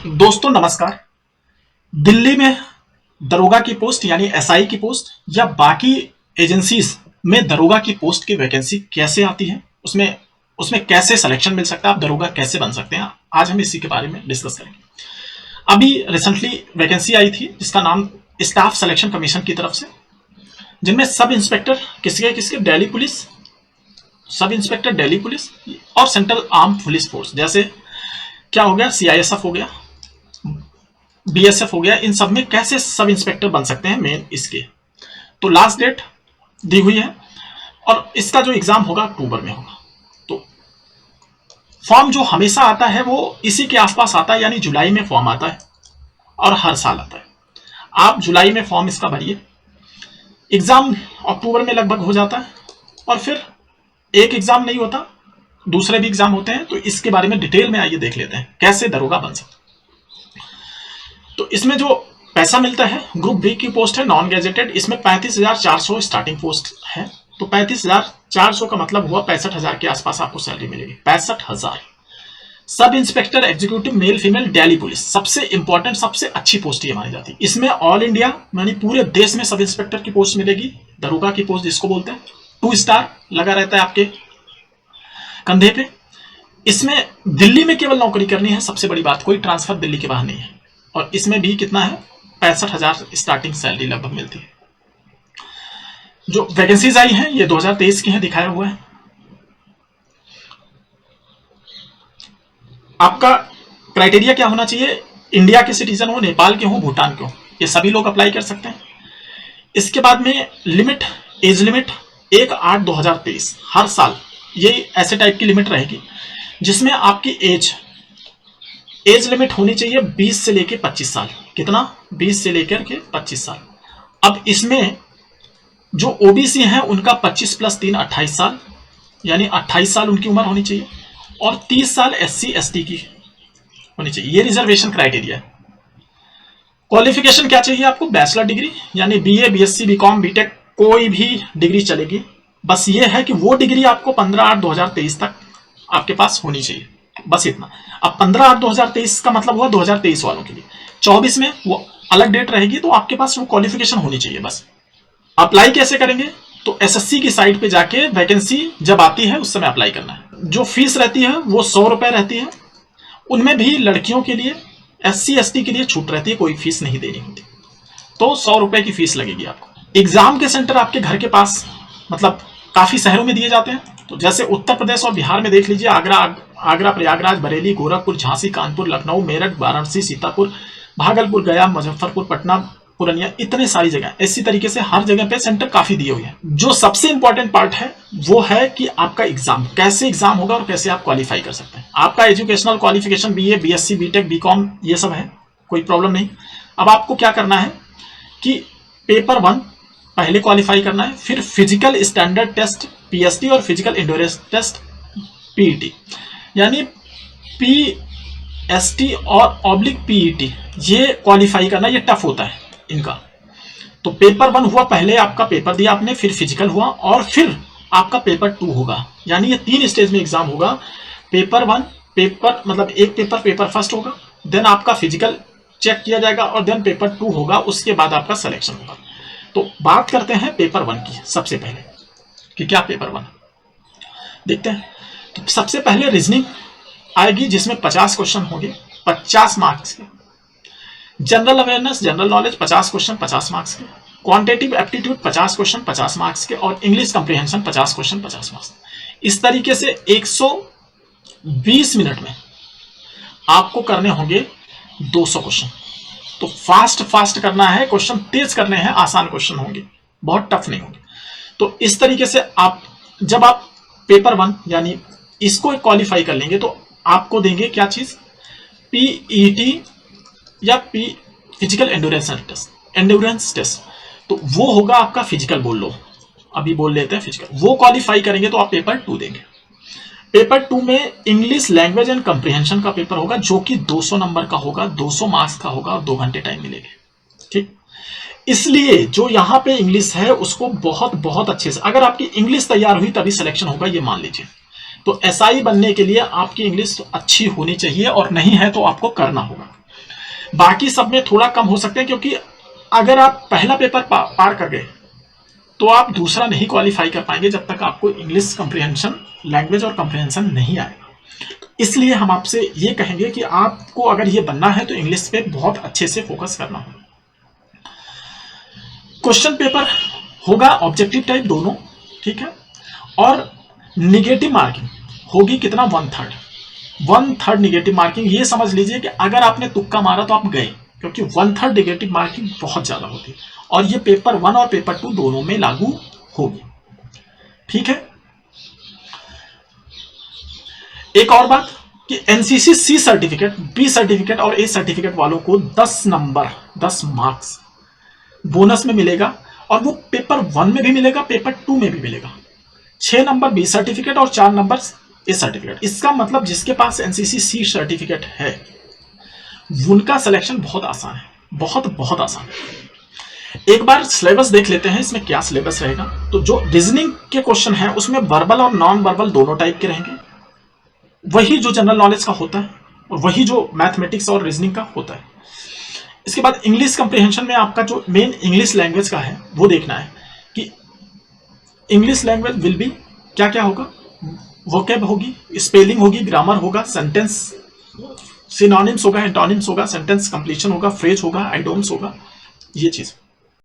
दोस्तों नमस्कार। दिल्ली में दरोगा की पोस्ट यानी एसआई की पोस्ट या बाकी एजेंसीज में दरोगा की पोस्ट की वैकेंसी कैसे आती है, उसमें उसमें कैसे सिलेक्शन मिल सकता है, आप दरोगा कैसे बन सकते हैं, आज हम इसी के बारे में डिस्कस करेंगे। अभी रिसेंटली वैकेंसी आई थी जिसका नाम स्टाफ सिलेक्शन कमीशन की तरफ से, जिनमें सब इंस्पेक्टर किसके किसके Delhi police, sub inspector Delhi police और सेंट्रल आर्म पुलिस फोर्स, जैसे क्या हो गया, सीआईएसएफ हो गया, बीएसएफ हो गया, इन सब में कैसे सब इंस्पेक्टर बन सकते हैं मेन इसके। तो लास्ट डेट दी हुई है और इसका जो एग्जाम होगा अक्टूबर में होगा। तो फॉर्म जो हमेशा आता है वो इसी के आसपास आता है, यानी जुलाई में फॉर्म आता है और हर साल आता है। आप जुलाई में फॉर्म इसका भरिए, एग्जाम अक्टूबर में लगभग हो जाता है और फिर एक एग्जाम नहीं होता, दूसरे भी एग्जाम होते हैं। तो इसके बारे में डिटेल में आइए देख लेते हैं कैसे दरोगा बन सकते। तो इसमें जो पैसा मिलता है, ग्रुप बी की पोस्ट है नॉन गैजेटेड, इसमें 35,400 स्टार्टिंग पोस्ट है। तो 35,400 का मतलब हुआ 65,000 के आसपास आपको सैलरी मिलेगी। 65,000। Sub inspector executive male female Delhi police, सबसे इंपॉर्टेंट सबसे अच्छी पोस्ट ये मानी जाती है। इसमें ऑल इंडिया यानी पूरे देश में सब इंस्पेक्टर की पोस्ट मिलेगी, दरोगा की पोस्ट जिसको बोलते हैं। 2 स्टार लगा रहता है आपके कंधे पे। इसमें दिल्ली में केवल नौकरी करनी है, सबसे बड़ी बात, कोई ट्रांसफर दिल्ली के बाहर नहीं है। और इसमें भी कितना है, 65,000 स्टार्टिंग सैलरी लगभग मिलती है। जो वैकेंसीज आई हैं ये 2023 की हैं, दिखाया हुआ है। आपका क्राइटेरिया क्या होना चाहिए, इंडिया के सिटीजन हो, नेपाल के हो, भूटान के हो, ये सभी लोग अप्लाई कर सकते हैं। इसके बाद में लिमिट, एज लिमिट 1/8/2023 हर साल ये ऐसे टाइप की लिमिट रहेगी जिसमें आपकी एज लिमिट होनी चाहिए 20 से लेकर 25 साल। कितना, 20 से लेकर के 25 साल। अब इसमें जो ओबीसी हैं उनका 25 + 3 28 साल, यानी 28 साल उनकी उम्र होनी चाहिए और 30 साल एससी एसटी की होनी चाहिए। ये रिजर्वेशन क्राइटेरिया है। क्वालिफिकेशन क्या चाहिए आपको, बैचलर डिग्री यानी बीए, बीएससी, बीकॉम, बीटेक, कोई भी डिग्री चलेगी। बस ये है कि वो डिग्री आपको 15/8/2023 तक आपके पास होनी चाहिए, बस इतना। अब 15/8/2023 का मतलब हुआ 2023 वालों के लिए। 24 में वो अलग डेट रहेगी, तो आपके पास वो क्वालिफिकेशन होनी चाहिए बस। अप्लाई कैसे करेंगे, तो एसएससी की साइट पे जाके वैकेंसी जब आती है उस समय अप्लाई करना है। जो फीस रहती है वो 100 रुपए रहती है। उनमें भी लड़कियों के लिए, एससी एसटी के लिए छूट रहती है, कोई फीस नहीं देनी होती। तो 100 रुपए की फीस लगेगी आपको। एग्जाम के सेंटर आपके घर के पास, मतलब काफी शहरों में दिए जाते हैं। तो जैसे उत्तर प्रदेश और बिहार में देख लीजिए, आगरा, प्रयागराज, बरेली, गोरखपुर, झांसी, कानपुर, लखनऊ, मेरठ, वाराणसी, सीतापुर, भागलपुर, गया, मुजफ्फरपुर, पटना, पूर्णिया, इतने सारी जगह। इसी तरीके से हर जगह पे सेंटर काफी दिए हुए हैं। जो सबसे इंपॉर्टेंट पार्ट है वो है कि आपका एग्जाम, कैसे एग्जाम होगा और कैसे आप क्वालिफाई कर सकते हैं। आपका educational qualification BA, BSc, BTech, BCom ये सब है, कोई प्रॉब्लम नहीं। अब आपको क्या करना है कि पेपर 1 पहले क्वालिफाई करना है, फिर फिजिकल स्टैंडर्ड टेस्ट पीएसटी और फिजिकल एंड्योरेंस टेस्ट पीईटी, यानी पीएसटी और ऑब्लिक पीईटी, ये क्वालिफाई करना, ये टफ होता है इनका। तो पेपर 1 हुआ, पहले आपका पेपर दिया आपने, फिर फिजिकल हुआ और फिर आपका पेपर 2 होगा, यानी ये 3 स्टेज में एग्जाम होगा। पेपर 1 मतलब एक पेपर फर्स्ट होगा, देन आपका फिजिकल चेक किया जाएगा और देन पेपर 2 होगा, उसके बाद आपका सिलेक्शन होगा। तो बात करते हैं पेपर 1 की सबसे पहले कि क्या पेपर 1 देखते हैं। तो सबसे पहले रीजनिंग आएगी जिसमें 50 क्वेश्चन होंगे, 50 मार्क्स के। General awareness, general knowledge 50 question 50 marks के। क्वांटिटेटिव एप्टीट्यूड 50 क्वेश्चन 50 मार्क्स के और इंग्लिश कंप्रीहेंशन 50 क्वेश्चन 50 मार्क्स। इस तरीके से 120 मिनट में आपको करने होंगे 200 क्वेश्चन। तो फास्ट करना है, क्वेश्चन तेज करने हैं, आसान क्वेश्चन होंगे, बहुत टफ नहीं होंगे। तो इस तरीके से आप जब आप पेपर 1 यानी इसको क्वालिफाई कर लेंगे तो आपको देंगे क्या चीज, पीईटी या फिजिकल एंड्योरेंस टेस्ट। तो वो होगा आपका फिजिकल, बोल लो अभी बोल लेते हैं फिजिकल। वो क्वालिफाई करेंगे तो आप पेपर 2 देंगे। पेपर 2 में इंग्लिश लैंग्वेज एंड कंप्रीहेंशन का पेपर होगा, जो कि 200 नंबर का होगा, 200 मार्क्स का होगा और 2 घंटे टाइम मिलेगा। ठीक, इसलिए जो यहां पे इंग्लिश है उसको बहुत अच्छे से, अगर आपकी इंग्लिश तैयार हुई तभी सिलेक्शन होगा, ये मान लीजिए। तो एसआई बनने के लिए आपकी इंग्लिश अच्छी होनी चाहिए और नहीं है तो आपको करना होगा। बाकी सब में थोड़ा कम हो सकते हैं, क्योंकि अगर आप पहला पेपर पार कर गए तो आप दूसरा नहीं क्वालिफाई कर पाएंगे जब तक आपको इंग्लिश कंप्रिहेंशन, लैंग्वेज और कंप्रिहेंशन नहीं आए। इसलिए हम आपसे ये कहेंगे कि आपको अगर ये बनना है तो इंग्लिश पे बहुत अच्छे से फोकस करना हो। क्वेश्चन पेपर होगा ऑब्जेक्टिव टाइप दोनों, ठीक है, और निगेटिव मार्किंग होगी कितना, 1/3 निगेटिव मार्किंग। ये समझ लीजिए कि अगर आपने तुक्का मारा तो आप गए, क्योंकि 1/3 निगेटिव मार्किंग बहुत ज्यादा होती है, और ये पेपर 1 और पेपर 2 दोनों में लागू होगी, ठीक है। एक और बात कि NCC C certificate, B certificate और ए सर्टिफिकेट वालों को 10 नंबर 10 मार्क्स बोनस में मिलेगा, और वो पेपर 1 में भी मिलेगा, पेपर 2 में भी मिलेगा। 6 नंबर बी सर्टिफिकेट और 4 नंबर ए सर्टिफिकेट। इसका मतलब जिसके पास एनसीसी सी सर्टिफिकेट है उनका सिलेक्शन बहुत आसान है, बहुत बहुत आसान है। एक बार सिलेबस देख लेते हैं इसमें क्या सिलेबस रहेगा। तो जो रीजनिंग के क्वेश्चन है उसमें वर्बल और नॉन वर्बल दोनों टाइप के रहेंगे, वही जो जनरल नॉलेज का होता है और वही जो मैथमेटिक्स और रीजनिंग का होता है। इसके बाद इंग्लिश कंप्रिहेंशन में आपका जो मेन इंग्लिश लैंग्वेज का है वो देखना है कि इंग्लिश लैंग्वेज विल बी क्या क्या होगा, वोकैब होगी, स्पेलिंग होगी, ग्रामर होगा, सेंटेंस सिनोनिम्स होगा, एंटोनिम्स होगा, सेंटेंस कंप्लीशन होगा, फ्रेज होगा, आइडोम्स होगा, ये चीज।